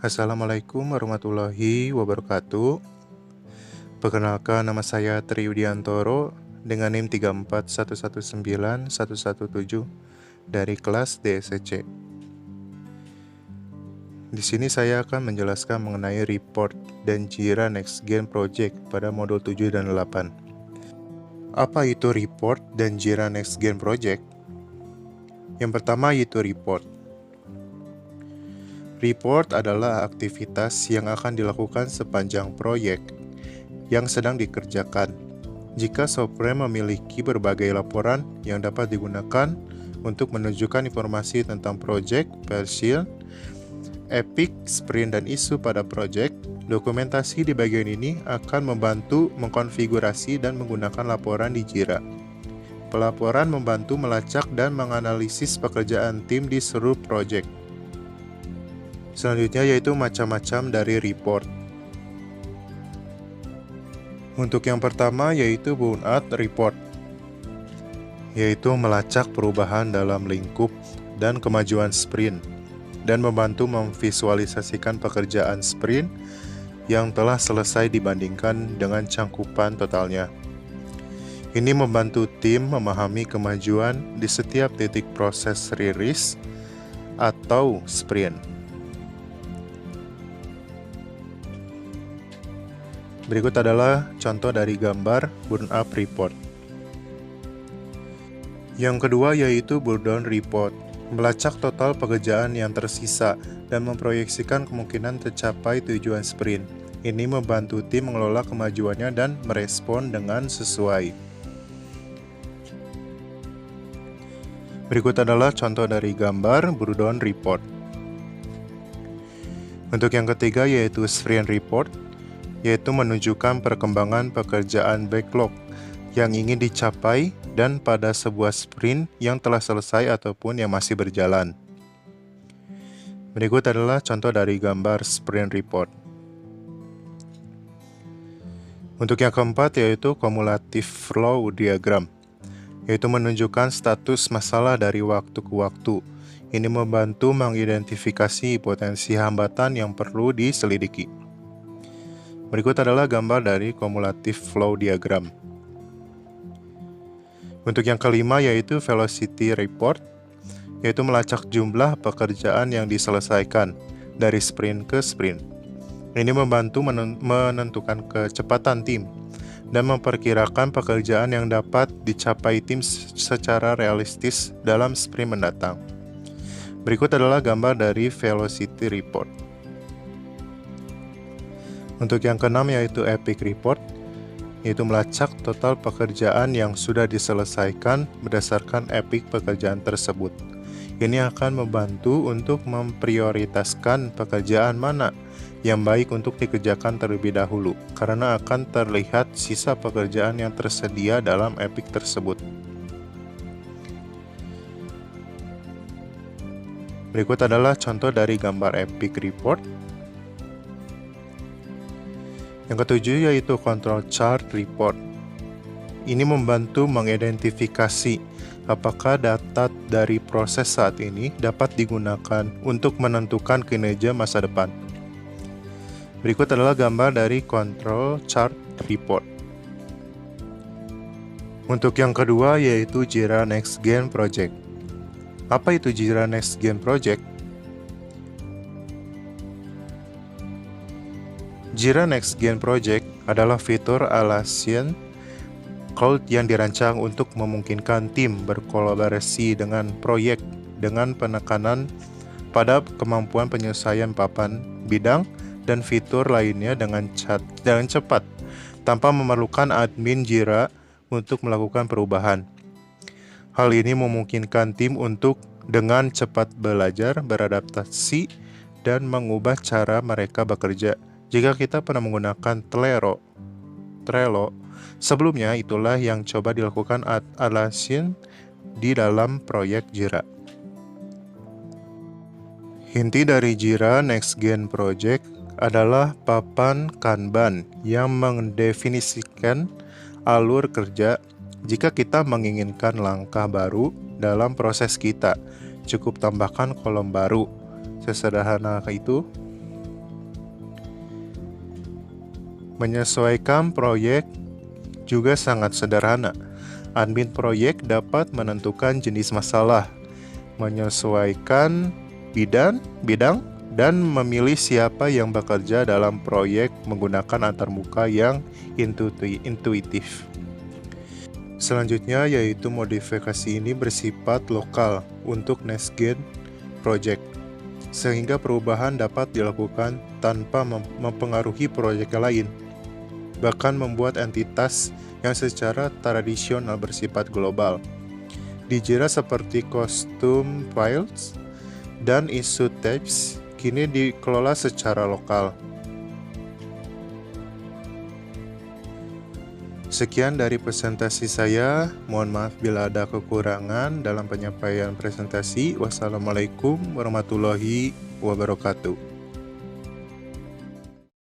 Assalamualaikum warahmatullahi wabarakatuh. Perkenalkan, nama saya Tri Yudiantoro dengan NIM 341191117 dari kelas DSC. Di sini saya akan menjelaskan mengenai report dan Jira NextGen Project pada modul 7 dan 8. Apa itu report dan Jira NextGen Project? Yang pertama yaitu report. Report adalah aktivitas yang akan dilakukan sepanjang proyek yang sedang dikerjakan. Jika software memiliki berbagai laporan yang dapat digunakan untuk menunjukkan informasi tentang proyek, versi, epic, sprint, dan isu pada proyek, dokumentasi di bagian ini akan membantu mengkonfigurasi dan menggunakan laporan di Jira. Pelaporan membantu melacak dan menganalisis pekerjaan tim di seluruh proyek. Selanjutnya yaitu macam-macam dari report. Untuk yang pertama yaitu Burnout Report, yaitu melacak perubahan dalam lingkup dan kemajuan sprint, dan membantu memvisualisasikan pekerjaan sprint yang telah selesai dibandingkan dengan cangkupan totalnya. Ini membantu tim memahami kemajuan di setiap titik proses release atau sprint. Berikut adalah contoh dari gambar burn-up report. Yang kedua yaitu burn-down report, melacak total pekerjaan yang tersisa dan memproyeksikan kemungkinan tercapai tujuan sprint. Ini membantu tim mengelola kemajuannya dan merespon dengan sesuai. Berikut adalah contoh dari gambar burn-down report. Untuk yang ketiga yaitu sprint report, yaitu menunjukkan perkembangan pekerjaan backlog yang ingin dicapai dan pada sebuah sprint yang telah selesai ataupun yang masih berjalan. Berikut adalah contoh dari gambar sprint report. Untuk yang keempat yaitu cumulative flow diagram, yaitu menunjukkan status masalah dari waktu ke waktu. Ini membantu mengidentifikasi potensi hambatan yang perlu diselidiki. Berikut adalah gambar dari cumulative flow diagram. Untuk yang kelima yaitu velocity report, yaitu melacak jumlah pekerjaan yang diselesaikan dari sprint ke sprint. Ini membantu menentukan kecepatan tim dan memperkirakan pekerjaan yang dapat dicapai tim secara realistis dalam sprint mendatang. Berikut adalah gambar dari velocity report. Untuk yang keenam yaitu epic report, yaitu melacak total pekerjaan yang sudah diselesaikan berdasarkan epic pekerjaan tersebut. Ini akan membantu untuk memprioritaskan pekerjaan mana yang baik untuk dikerjakan terlebih dahulu, karena akan terlihat sisa pekerjaan yang tersedia dalam epic tersebut. Berikut adalah contoh dari gambar epic report. Yang ketujuh yaitu control chart report. Ini membantu mengidentifikasi apakah data dari proses saat ini dapat digunakan untuk menentukan kinerja masa depan. Berikut adalah gambar dari control chart report. Untuk yang kedua yaitu Jira NextGen Project. Apa itu Jira NextGen Project? Jira NextGen Project adalah fitur Atlassian Cloud yang dirancang untuk memungkinkan tim berkolaborasi dengan proyek dengan penekanan pada kemampuan penyelesaian papan, bidang, dan fitur lainnya dengan cepat, tanpa memerlukan admin Jira untuk melakukan perubahan. Hal ini memungkinkan tim untuk dengan cepat belajar, beradaptasi, dan mengubah cara mereka bekerja. Jika kita pernah menggunakan Trello, sebelumnya itulah yang coba dilakukan Atlassian di dalam proyek Jira. Inti dari Jira NextGen Project adalah papan Kanban yang mendefinisikan alur kerja. Jika kita menginginkan langkah baru dalam proses kita, cukup tambahkan kolom baru. Sesederhana itu. Menyesuaikan proyek juga sangat sederhana. Admin proyek dapat menentukan jenis masalah, menyesuaikan bidang, dan memilih siapa yang bekerja dalam proyek menggunakan antarmuka yang intuitif. Selanjutnya yaitu modifikasi ini bersifat lokal untuk next-gen project, sehingga perubahan dapat dilakukan tanpa mempengaruhi proyek lain, bahkan membuat entitas yang secara tradisional bersifat global. Di Jira seperti custom files dan issue types kini dikelola secara lokal. Sekian dari presentasi saya. Mohon maaf bila ada kekurangan dalam penyampaian presentasi. Wassalamualaikum warahmatullahi wabarakatuh.